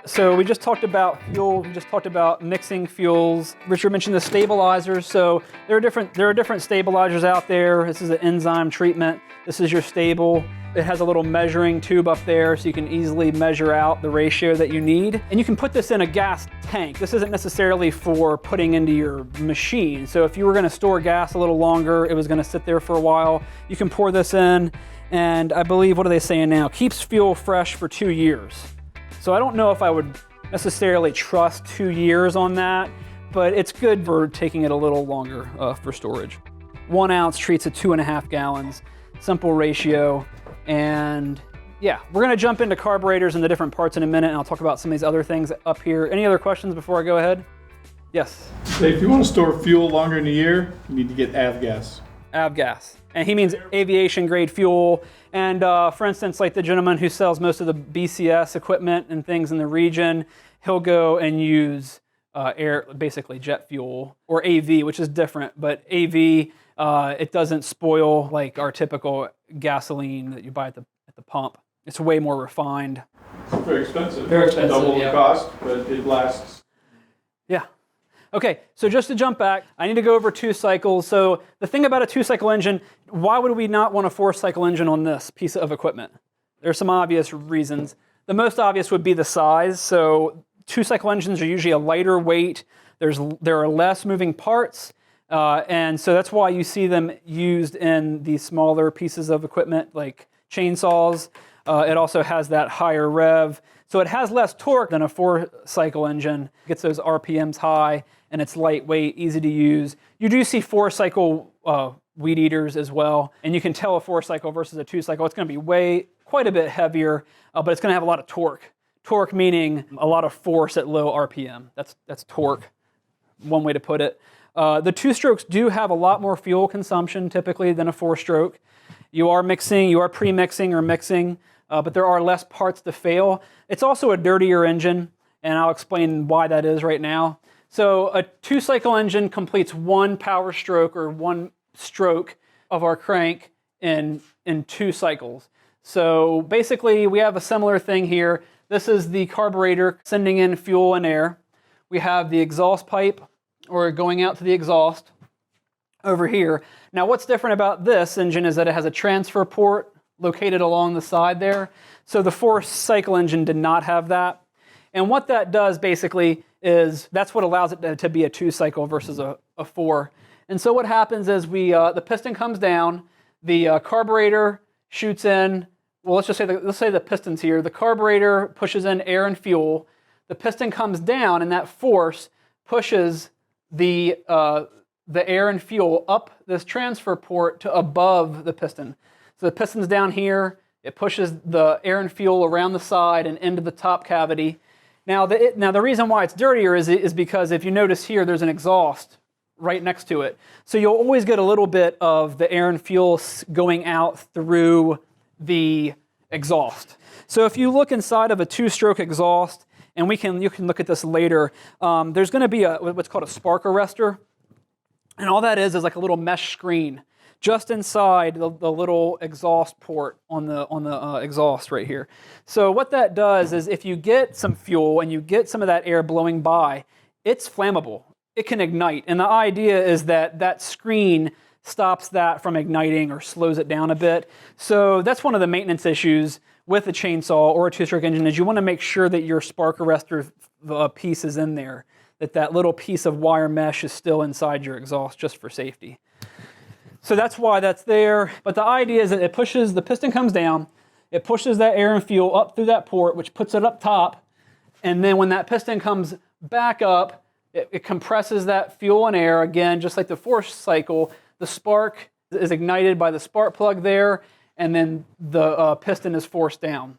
So we just talked about fuel, we just talked about mixing fuels. Richard mentioned the stabilizers. So there are different stabilizers out there. This is an enzyme treatment. This is your stable. It has a little measuring tube up there so you can easily measure out the ratio that you need. And you can put this in a gas tank. This isn't necessarily for putting into your machine. So if you were gonna store gas a little longer, it was gonna sit there for a while, you can pour this in, and I believe, what are they saying now? Keeps fuel fresh for 2 years. So I don't know if I would necessarily trust 2 years on that, but it's good for taking it a little longer for storage. 1 ounce treats at 2.5 gallons, simple ratio. And yeah, we're gonna jump into carburetors and the different parts in a minute, and I'll talk about some of these other things up here. Any other questions before I go ahead? Yes? If you want to store fuel longer than a year, you need to get avgas. Avgas. And he means aviation grade fuel. And for instance, like the gentleman who sells most of the BCS equipment and things in the region, he'll go and use basically jet fuel, or AV, which is different, but AV, it doesn't spoil like our typical gasoline that you buy at the pump. It's way more refined. It's very expensive. Very expensive, Double yeah. the cost, but it lasts. Yeah. Okay, so just to jump back, I need to go over 2 cycles. So the thing about a 2-cycle engine, why would we not want a 4-cycle engine on this piece of equipment? There's some obvious reasons. The most obvious would be the size. So 2-cycle engines are usually a lighter weight. There are less moving parts. And so that's why you see them used in these smaller pieces of equipment like chainsaws. It also has that higher rev. So it has less torque than a 4-cycle engine. It gets those RPMs high, and it's lightweight, easy to use. You do see 4-cycle weed eaters as well, and you can tell a 4-cycle versus a 2-cycle. It's going to be quite a bit heavier, but it's going to have a lot of torque. Torque meaning a lot of force at low RPM. That's torque, one way to put it. The 2-strokes do have a lot more fuel consumption typically than a 4-stroke. You are pre-mixing or mixing, but there are less parts to fail. It's also a dirtier engine, and I'll explain why that is right now. So a 2-cycle engine completes 1 power stroke or 1 stroke of our crank in 2 cycles. So basically we have a similar thing here. This is the carburetor sending in fuel and air. We have the exhaust pipe, or going out to the exhaust over here. Now what's different about this engine is that it has a transfer port located along the side there. So the 4-cycle engine did not have that. And what that does basically is that's what allows it to be a 2-cycle versus a 4. And so what happens is the piston comes down, the carburetor shoots in, well, let's say the piston's here. The carburetor pushes in air and fuel. The piston comes down, and that force pushes the air and fuel up this transfer port to above the piston. So the piston's down here. It pushes the air and fuel around the side and into the top cavity. Now the reason why it's dirtier is because if you notice here, there's an exhaust right next to it. So you'll always get a little bit of the air and fuel going out through the exhaust. So if you look inside of a 2-stroke exhaust, and you can look at this later, there's going to be what's called a spark arrestor. And all that is like a little mesh screen just inside the little exhaust port on the exhaust right here. So what that does is if you get some fuel and you get some of that air blowing by, it's flammable. It can ignite. And the idea is that screen stops that from igniting or slows it down a bit. So that's one of the maintenance issues with a chainsaw or a 2-stroke engine, is you want to make sure that your spark arrestor piece is in there, that little piece of wire mesh is still inside your exhaust just for safety. So that's why that's there. But the idea is that the piston comes down, it pushes that air and fuel up through that port, which puts it up top, and then when that piston comes back up, it compresses that fuel and air, again, just like the 4-cycle. The spark is ignited by the spark plug there, and then the piston is forced down.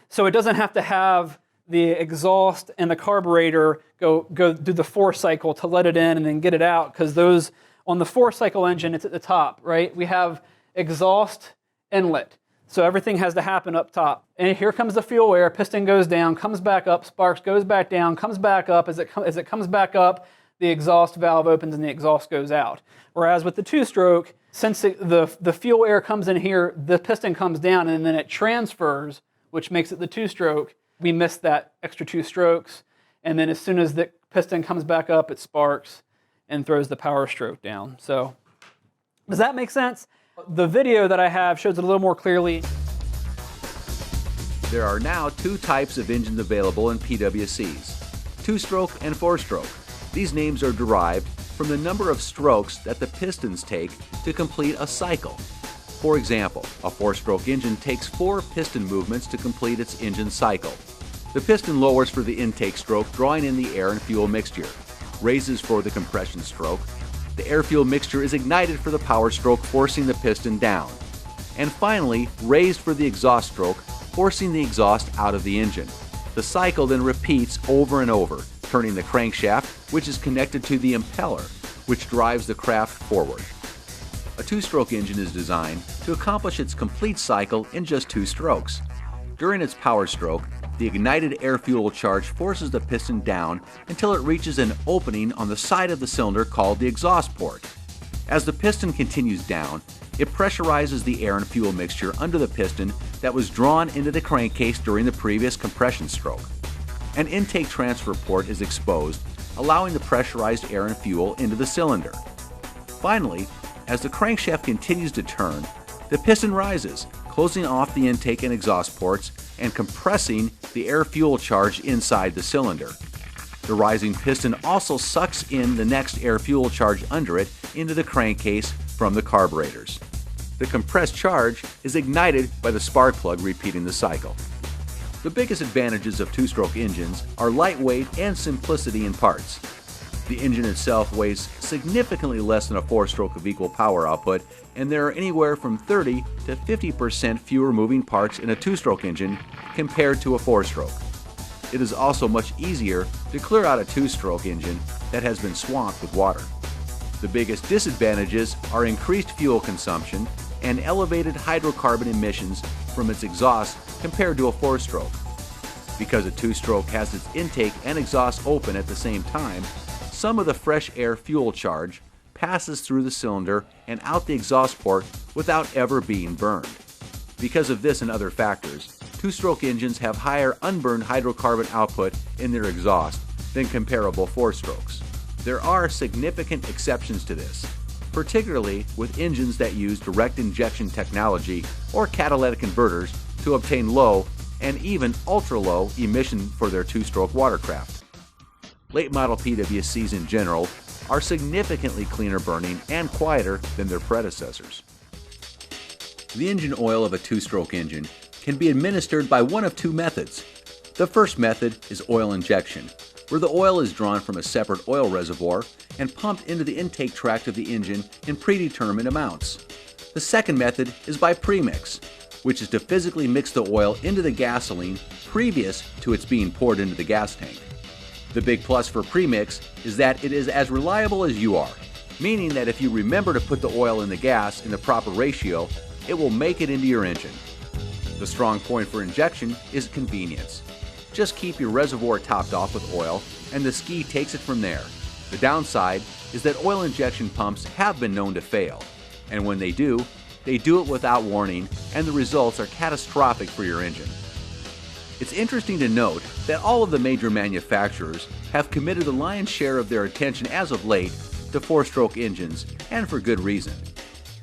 So it doesn't have to have the exhaust and the carburetor go do the 4-cycle to let it in and then get it out, because those, on the 4-cycle engine, it's at the top, right? We have exhaust, inlet. So everything has to happen up top. And here comes the fuel air, piston goes down, comes back up, sparks goes back down, comes back up. As it comes back up, the exhaust valve opens and the exhaust goes out. Whereas with the 2-stroke, since the fuel air comes in here, the piston comes down and then it transfers, which makes it the 2-stroke. we miss that extra 2 strokes. And then as soon as the piston comes back up, it sparks and throws the power stroke down. So does that make sense? The video that I have shows it a little more clearly. There are now 2 types of engines available in PWCs, 2-stroke and 4-stroke. These names are derived from the number of strokes that the pistons take to complete a cycle. For example, a 4-stroke engine takes 4 piston movements to complete its engine cycle. The piston lowers for the intake stroke, drawing in the air and fuel mixture, raises for the compression stroke. The air-fuel mixture is ignited for the power stroke, forcing the piston down. And finally, raised for the exhaust stroke, forcing the exhaust out of the engine. The cycle then repeats over and over, turning the crankshaft, which is connected to the impeller, which drives the craft forward. A 2-stroke engine is designed to accomplish its complete cycle in just 2 strokes. During its power stroke, the ignited air-fuel charge forces the piston down until it reaches an opening on the side of the cylinder called the exhaust port. As the piston continues down, it pressurizes the air and fuel mixture under the piston that was drawn into the crankcase during the previous compression stroke. An intake transfer port is exposed, allowing the pressurized air and fuel into the cylinder. Finally, as the crankshaft continues to turn, the piston rises, closing off the intake and exhaust ports and compressing the air-fuel charge inside the cylinder. The rising piston also sucks in the next air-fuel charge under it into the crankcase from the carburetors. The compressed charge is ignited by the spark plug, repeating the cycle. The biggest advantages of 2-stroke engines are lightweight and simplicity in parts. The engine itself weighs significantly less than a 4-stroke of equal power output, and there are anywhere from 30 to 50% fewer moving parts in a 2-stroke engine compared to a 4-stroke. It is also much easier to clear out a 2-stroke engine that has been swamped with water. The biggest disadvantages are increased fuel consumption and elevated hydrocarbon emissions from its exhaust compared to a 4-stroke. Because a 2-stroke has its intake and exhaust open at the same time, some of the fresh air fuel charge passes through the cylinder and out the exhaust port without ever being burned. Because of this and other factors, 2-stroke engines have higher unburned hydrocarbon output in their exhaust than comparable 4-strokes. There are significant exceptions to this, particularly with engines that use direct injection technology or catalytic converters to obtain low and even ultra-low emission for their 2-stroke watercraft. Late model PWCs in general are significantly cleaner burning and quieter than their predecessors. The engine oil of a 2-stroke engine can be administered by one of 2 methods. The first method is oil injection, where the oil is drawn from a separate oil reservoir and pumped into the intake tract of the engine in predetermined amounts. The second method is by premix, which is to physically mix the oil into the gasoline previous to its being poured into the gas tank. The big plus for premix is that it is as reliable as you are, meaning that if you remember to put the oil in the gas in the proper ratio, it will make it into your engine. The strong point for injection is convenience. Just keep your reservoir topped off with oil and the ski takes it from there. The downside is that oil injection pumps have been known to fail, and when they do it without warning, and the results are catastrophic for your engine. It's interesting to note that all of the major manufacturers have committed the lion's share of their attention as of late to 4-stroke engines, and for good reason.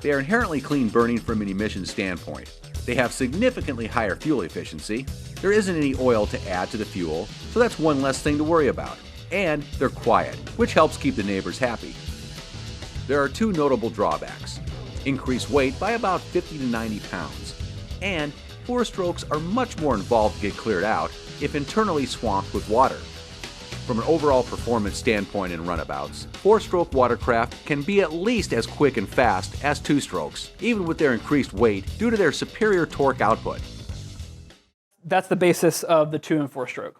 They are inherently clean burning from an emissions standpoint. They have significantly higher fuel efficiency. There isn't any oil to add to the fuel, so that's one less thing to worry about. And they're quiet, which helps keep the neighbors happy. There are 2 notable drawbacks: increased weight by about 50 to 90 pounds, and 4-strokes are much more involved to get cleared out if internally swamped with water. From an overall performance standpoint in runabouts, 4-stroke watercraft can be at least as quick and fast as 2-strokes, even with their increased weight due to their superior torque output. That's the basis of the 2 and 4-stroke.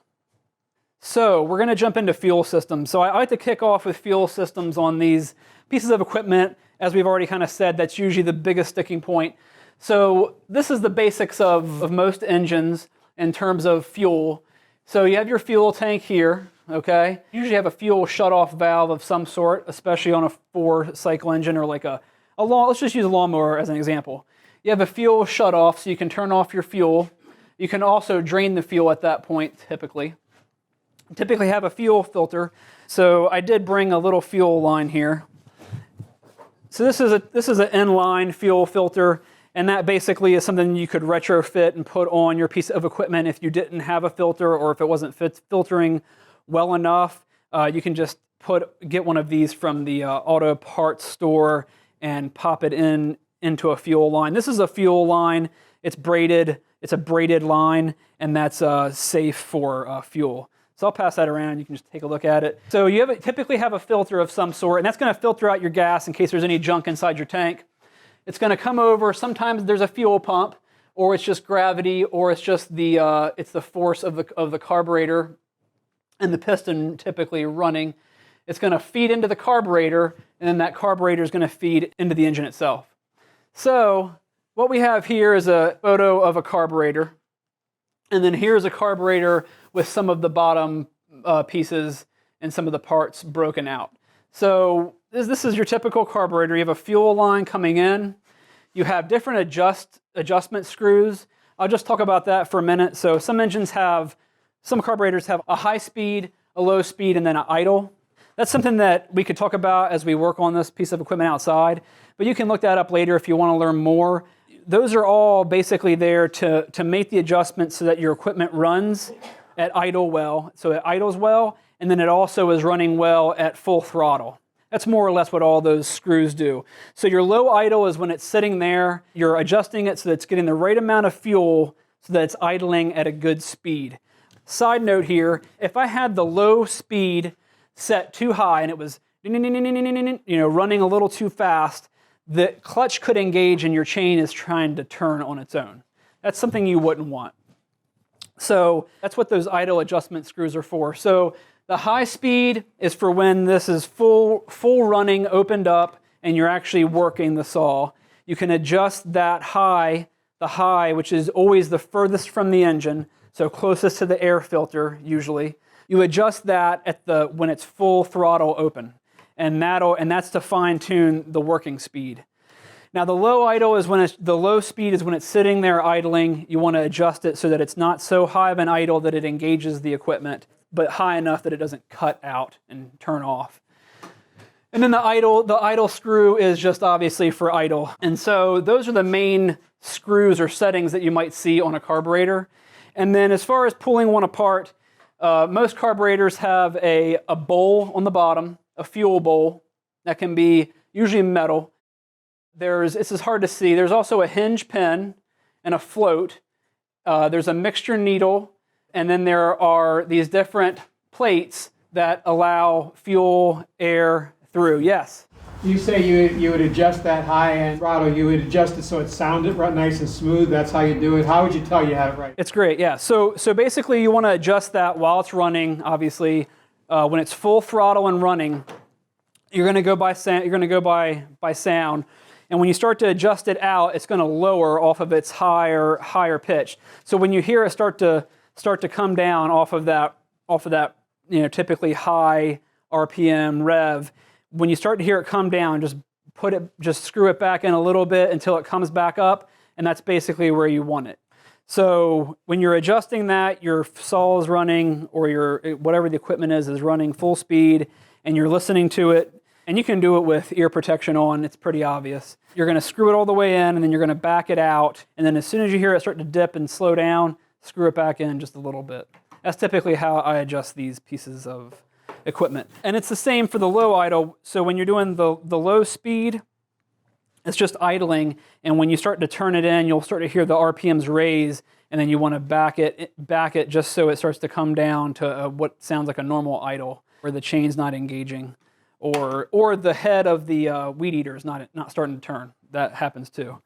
So we're going to jump into fuel systems. So I like to kick off with fuel systems on these pieces of equipment. As we've already kind of said, that's usually the biggest sticking point. So this is the basics of most engines in terms of fuel. So you have your fuel tank here, okay? You usually have a fuel shutoff valve of some sort, especially on a 4-cycle engine or like let's just use a lawnmower as an example. You have a fuel shutoff so you can turn off your fuel You can also drain the fuel at that point, typically. Typically have a fuel filter. So I did bring a little fuel line here. So this is an inline fuel filter, and that basically is something you could retrofit and put on your piece of equipment if you didn't have a filter or if it wasn't filtering well enough. You can just get one of these from the auto parts store and pop it into a fuel line. This is a fuel line. It's braided. It's a braided line, and that's safe for fuel. So I'll pass that around. You can just take a look at it. So you typically have a filter of some sort, and that's going to filter out your gas in case there's any junk inside your tank. It's going to come over. Sometimes there's a fuel pump, or it's just gravity, or it's just it's the force of the carburetor and the piston typically running. It's going to feed into the carburetor, and then that carburetor is going to feed into the engine itself. So what we have here is a photo of a carburetor, and then here's a carburetor with some of the bottom pieces and some of the parts broken out. So this is your typical carburetor. You have a fuel line coming in. You have different adjustment screws. I'll just talk about that for a minute. So some carburetors have a high speed, a low speed, and then an idle. That's something that we could talk about as we work on this piece of equipment outside, but you can look that up later if you want to learn more. Those are all basically there to make the adjustments so that your equipment runs at idle well. So it idles well, and then it also is running well at full throttle. That's more or less what all those screws do. So your low idle is when it's sitting there, you're adjusting it so that it's getting the right amount of fuel so that it's idling at a good speed. Side note here, if I had the low speed set too high and it was running a little too fast, the clutch could engage and your chain is trying to turn on its own. That's something you wouldn't want. So that's what those idle adjustment screws are for. So the high speed is for when this is full running, opened up, and you're actually working the saw. You can adjust that the high, which is always the furthest from the engine, so closest to the air filter usually. You adjust that when it's full throttle open, and that's to fine tune the working speed. Now the low idle is the low speed is when it's sitting there idling. You want to adjust it so that it's not so high of an idle that it engages the equipment, but high enough that it doesn't cut out and turn off. And then the idle screw is just obviously for idle. And so those are the main screws or settings that you might see on a carburetor. And then as far as pulling one apart, most carburetors have a bowl on the bottom, a fuel bowl that can be usually metal. This is hard to see. There's also a hinge pin and a float. There's a mixture needle, and then there are these different plates that allow fuel, air through. Yes? You say you would adjust that high-end throttle, you would adjust it so it sounded right, nice and smooth, that's how you do it. How would you tell you have it right? It's great, yeah. So basically you want to adjust that while it's running, obviously. When it's full throttle and running, you're going to go by sound. And when you start to adjust it out, it's going to lower off of its higher pitch. So when you hear it start to come down off of that, typically high RPM rev, when you start to hear it come down, just screw it back in a little bit until it comes back up, and that's basically where you want it. So when you're adjusting that, your saw is running, or whatever the equipment is running full speed, and you're listening to it. And you can do it with ear protection on, it's pretty obvious. You're going to screw it all the way in, and then you're going to back it out. And then as soon as you hear it start to dip and slow down, screw it back in just a little bit. That's typically how I adjust these pieces of equipment. And it's the same for the low idle. So when you're doing the low speed, it's just idling. And when you start to turn it in, you'll start to hear the RPMs raise, and then you want to back it just so it starts to come down to what sounds like a normal idle, where the chain's not engaging. Or the head of the weed eater is not starting to turn. That happens too.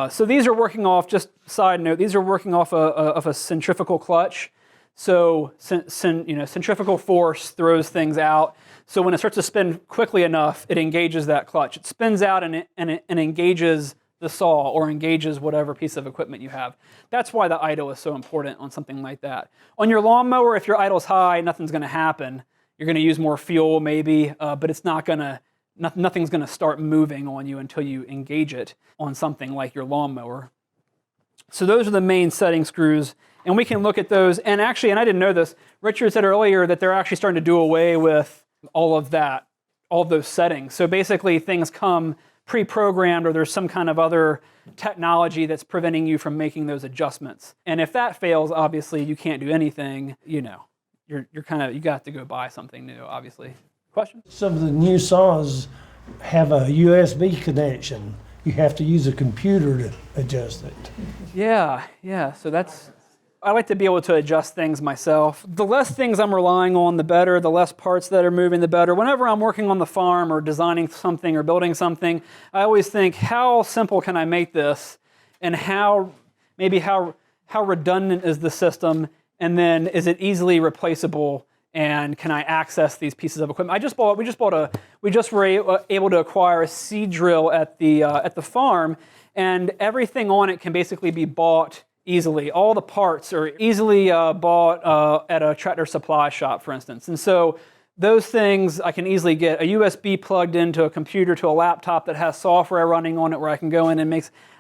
So these are working off, just side note, these are working off of a centrifugal clutch. So centrifugal force throws things out. So when it starts to spin quickly enough, it engages that clutch. It spins out and it engages the saw or engages whatever piece of equipment you have. That's why the idle is so important on something like that. On your lawnmower, if your idle's high, nothing's going to happen. You're going to use more fuel maybe, but it's nothing's going to start moving on you until you engage it on something like your lawnmower. So those are the main setting screws, and we can look at those. And actually, and I didn't know this, Richard said earlier that they're actually starting to do away with all of that, all of those settings. So basically things come pre-programmed, or there's some kind of other technology that's preventing you from making those adjustments. And if that fails, obviously you can't do anything, you got to go buy something new, obviously. Question? Some of the new saws have a USB connection. You have to use a computer to adjust it. Yeah. So I like to be able to adjust things myself. The less things I'm relying on, the better. The less parts that are moving, the better. Whenever I'm working on the farm or designing something or building something, I always think, how simple can I make this? And how redundant is the system? And then is it easily replaceable? And can I access these pieces of equipment? We just were able to acquire a seed drill at the farm, and everything on it can basically be bought easily. All the parts are easily bought at a Tractor Supply shop, for instance. And so those things I can easily get a USB plugged into a computer to a laptop that has software running on it where I can go in and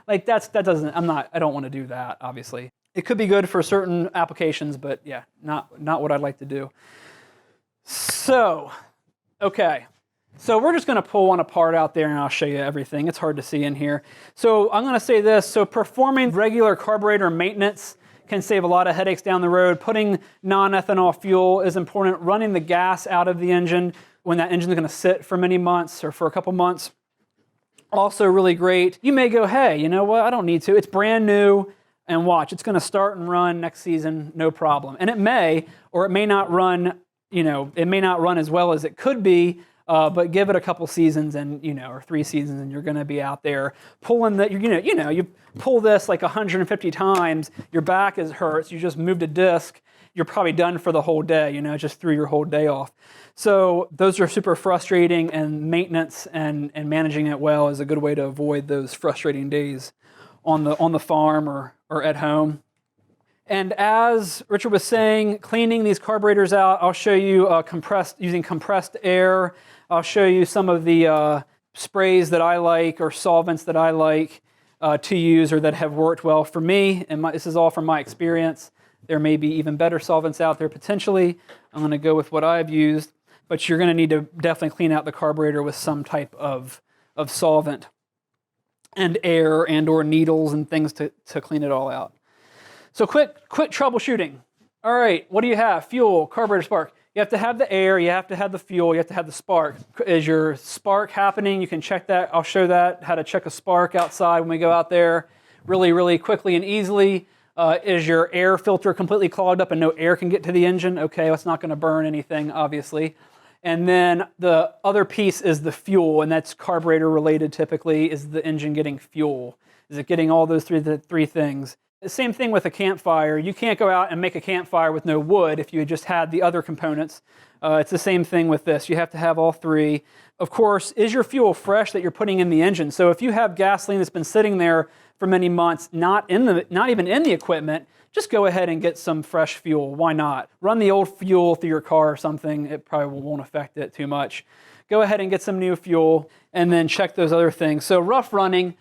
I don't want to do that, obviously. It could be good for certain applications, but yeah, not what I'd like to do. So, okay. So we're just going to pull one apart out there and I'll show you everything. It's hard to see in here. So I'm going to say this. So performing regular carburetor maintenance can save a lot of headaches down the road. Putting non-ethanol fuel is important. Running the gas out of the engine when that engine is going to sit for many months or for a couple months, also really great. You may go, hey, you know what? I don't need to. It's brand new. And watch, it's going to start and run next season, no problem. And it may, or it may not run, it may not run as well as it could be, but give it a couple seasons and, or 3 seasons, and you're going to be out there pulling the, you pull this like 150 times, your back hurts, you just moved a disc, you're probably done for the whole day, just threw your whole day off. So those are super frustrating, and maintenance and managing it well is a good way to avoid those frustrating days on the farm or at home. And as Richard was saying, cleaning these carburetors out, I'll show you using compressed air. I'll show you some of the sprays that I like or solvents that I like to use or that have worked well for me. And this is all from my experience. There may be even better solvents out there potentially. I'm going to go with what I've used, but you're going to need to definitely clean out the carburetor with some type of solvent and air and or needles and things to clean it all out. So quick troubleshooting. All right, what do you have? Fuel, carburetor, spark. You have to have the air, you have to have the fuel, you have to have the spark. Is your spark happening? You can check that. I'll show that, how to check a spark outside when we go out there really, really quickly and easily. Is your air filter completely clogged up and no air can get to the engine? Okay, it's not going to burn anything, obviously. And then the other piece is the fuel, and that's carburetor related typically. Is the engine getting fuel? Is it getting all those three things? The same thing with a campfire. You can't go out and make a campfire with no wood if you had just had the other components. It's the same thing with this. You have to have all three. Of course, is your fuel fresh that you're putting in the engine? So if you have gasoline that's been sitting there for many months, not even in the equipment, just go ahead and get some fresh fuel. Why not? Run the old fuel through your car or something. It probably won't affect it too much. Go ahead and get some new fuel and then check those other things. So rough running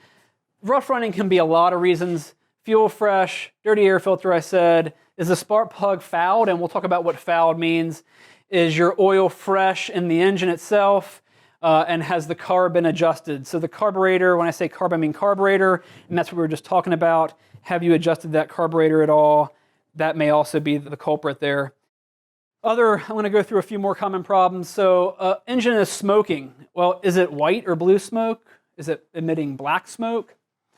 can be a lot of reasons. Fuel fresh, dirty air filter, I said. Is the spark plug fouled? And we'll talk about what fouled means. Is your oil fresh in the engine itself? And has the carb been adjusted? So the carburetor, when I say carb, I mean carburetor, and that's what we were just talking about. Have you adjusted that carburetor at all? That may also be the culprit there. I'm going to go through a few more common problems. So engine is smoking. Well, is it white or blue smoke? Is it emitting black smoke?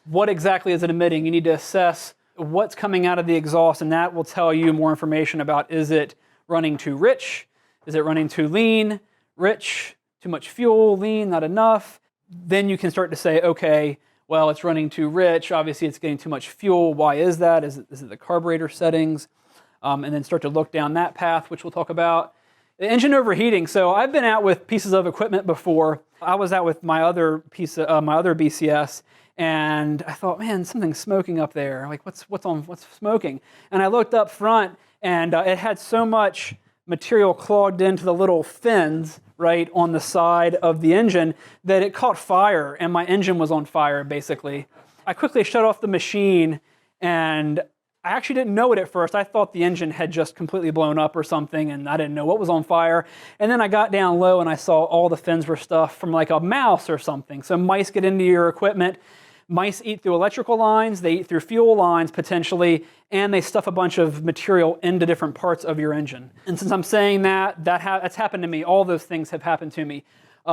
What exactly is it emitting? You need to assess what's coming out of the exhaust, and that will tell you more information about, is it running too rich? Is it running too lean? Rich, too much fuel, lean, not enough. Then you can start to say, okay, well, it's running too rich. Obviously, it's getting too much fuel. Why is that? Is it the carburetor settings? And then start to look down that path, which we'll talk about. The engine overheating. So I've been out with pieces of equipment before. I was out with my other BCS, and I thought, man, something's smoking up there. Like, what's smoking? And I looked up front, and it had so much material clogged into the little fins right on the side of the engine that it caught fire, and my engine was on fire, basically. I quickly shut off the machine And I actually didn't know it at first. I thought the engine had just completely blown up or something, and I didn't know what was on fire. And then I got down low and I saw all the fins were stuffed from like a mouse or something. So mice get into your equipment. Mice eat through electrical lines, they eat through fuel lines potentially, and they stuff a bunch of material into different parts of your engine. And since I'm saying that's happened to me. All those things have happened to me.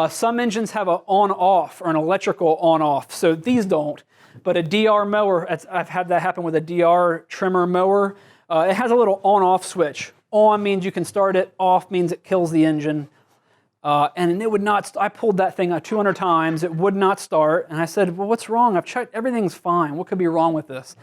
Some engines have an on-off or an electrical on-off, so these don't. But a DR mower, I've had that happen with a DR trimmer mower. It has a little on-off switch. On means you can start it, off means it kills the engine. And it would not, I pulled that thing 200 times, it would not start. And I said, well, what's wrong? I've checked, everything's fine. What could be wrong with this?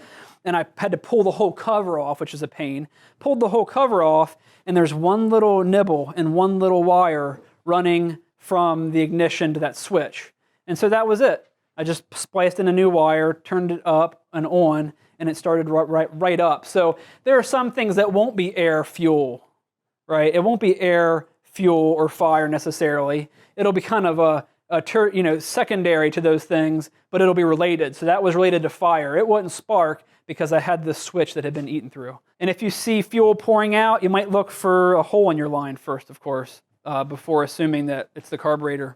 And I had to pull the whole cover off, which is a pain. Pulled the whole cover off, and there's one little nibble and one little wire running from the ignition to that switch. And so that was it. I just spliced in a new wire, turned it up and on, and it started right up. So there are some things that won't be air fuel, right? It won't be air, fuel, or fire necessarily. It'll be kind of a secondary to those things, but it'll be related. So that was related to fire. It wouldn't spark because I had this switch that had been eaten through. And if you see fuel pouring out, you might look for a hole in your line first, of course, before assuming that it's the carburetor.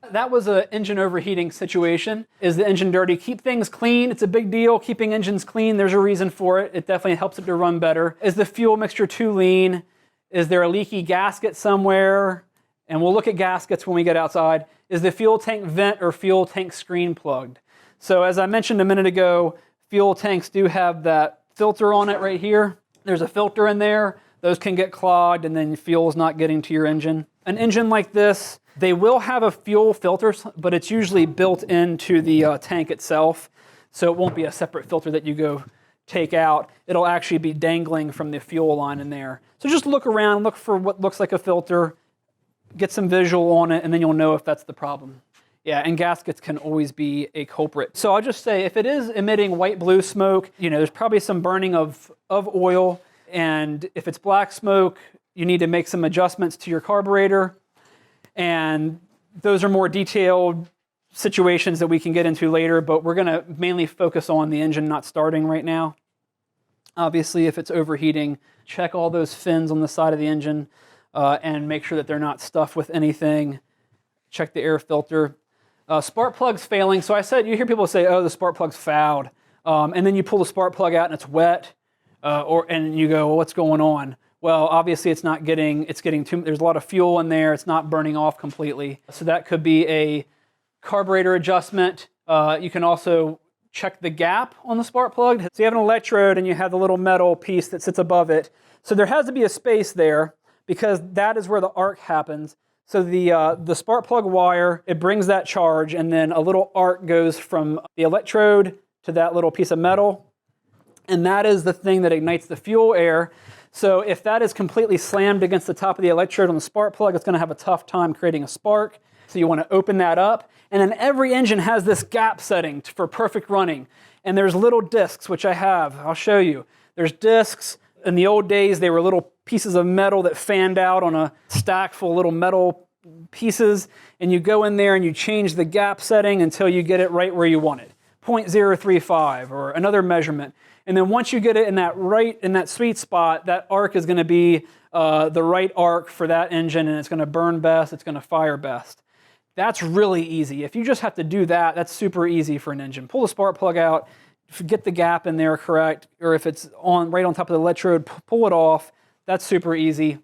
That was an engine overheating situation. Is the engine dirty? Keep things clean. It's a big deal. Keeping engines clean, there's a reason for it. It definitely helps it to run better. Is the fuel mixture too lean? Is there a leaky gasket somewhere? And we'll look at gaskets when we get outside. Is the fuel tank vent or fuel tank screen plugged? So as I mentioned a minute ago, fuel tanks do have that filter on it right here. There's a filter in there. Those can get clogged and then fuel's not getting to your engine. An engine like this, they will have a fuel filter, but it's usually built into the tank itself. So it won't be a separate filter that you go take out. It'll actually be dangling from the fuel line in there. So just look around, look for what looks like a filter, get some visual on it, and then you'll know if that's the problem. Yeah, and gaskets can always be a culprit. So I'll just say, if it is emitting white-blue smoke, there's probably some burning of oil. And if it's black smoke, you need to make some adjustments to your carburetor. And those are more detailed situations that we can get into later, but we're going to mainly focus on the engine not starting right now. Obviously, if it's overheating, check all those fins on the side of the engine and make sure that they're not stuffed with anything. Check the air filter. Spark plug's failing. So I said, you hear people say, oh, the spark plug's fouled. And then you pull the spark plug out and it's wet. And you go, well, what's going on? Well, obviously it's getting too, there's a lot of fuel in there. It's not burning off completely. So that could be a carburetor adjustment. You can also check the gap on the spark plug. So you have an electrode and you have the little metal piece that sits above it. So there has to be a space there because that is where the arc happens. So the spark plug wire, it brings that charge, and then a little arc goes from the electrode to that little piece of metal. And that is the thing that ignites the fuel air. So if that is completely slammed against the top of the electrode on the spark plug, it's going to have a tough time creating a spark. So you want to open that up. And then every engine has this gap setting for perfect running. And there's little discs, which I have. I'll show you. There's discs. In the old days, they were little pieces of metal that fanned out on a stack full of little metal pieces. And you go in there and you change the gap setting until you get it right where you want it. 0.035 or another measurement. And then once you get it in that sweet spot, that arc is going to be the right arc for that engine, and it's going to burn best, it's going to fire best. That's really easy. If you just have to do that, that's super easy for an engine. Pull the spark plug out, get the gap in there correct, or if it's right on top of the electrode, pull it off. That's super easy.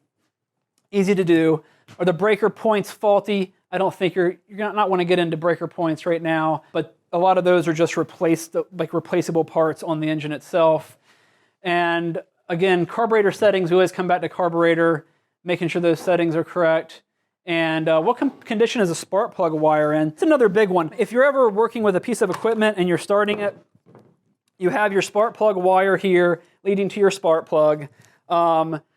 Easy to do. Are the breaker points faulty? I don't think you're not want to get into breaker points right now, but a lot of those are just replaceable parts on the engine itself. And again, carburetor settings, we always come back to carburetor, making sure those settings are correct. And what condition is a spark plug wire in? It's another big one. If you're ever working with a piece of equipment and you're starting it, you have your spark plug wire here leading to your spark plug.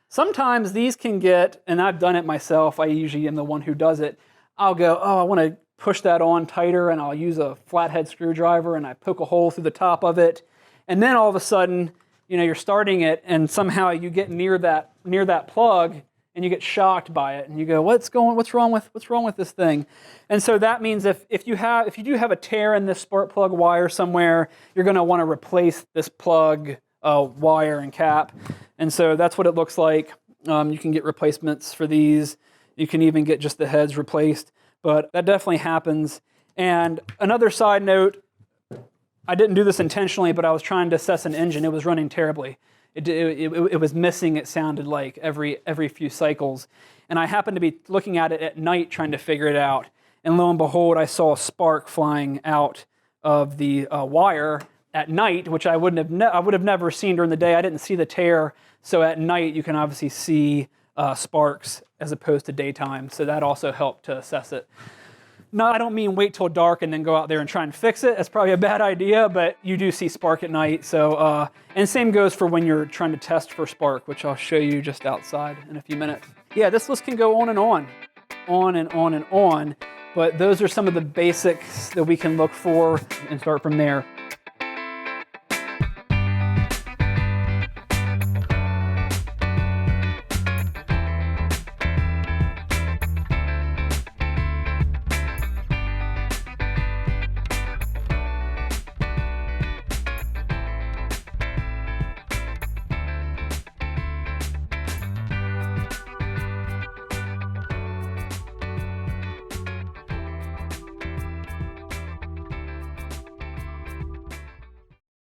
Sometimes these can get, and I've done it myself, I usually am the one who does it, I'll go, I want to push that on tighter, and I'll use a flathead screwdriver and I poke a hole through the top of it. And then all of a sudden, you're starting it and somehow you get near that plug and you get shocked by it, and you go, what's wrong with this thing? And so that means if you do have a tear in this spark plug wire somewhere, you're going to want to replace this plug wire and cap. And so that's what it looks like. You can get replacements for these. You can even get just the heads replaced, but that definitely happens. And another side note, I didn't do this intentionally, but I was trying to assess an engine. It was running terribly. It was missing, it sounded like, every few cycles. And I happened to be looking at it at night trying to figure it out. And lo and behold, I saw a spark flying out of the wire at night, which I would have never seen during the day. I didn't see the tear. So at night, you can obviously see sparks as opposed to daytime. So that also helped to assess it. No, I don't mean wait till dark and then go out there and try and fix it. That's probably a bad idea, but you do see spark at night. So, and same goes for when you're trying to test for spark, which I'll show you just outside in a few minutes. Yeah, this list can go on and on and on and on, but those are some of the basics that we can look for and start from there.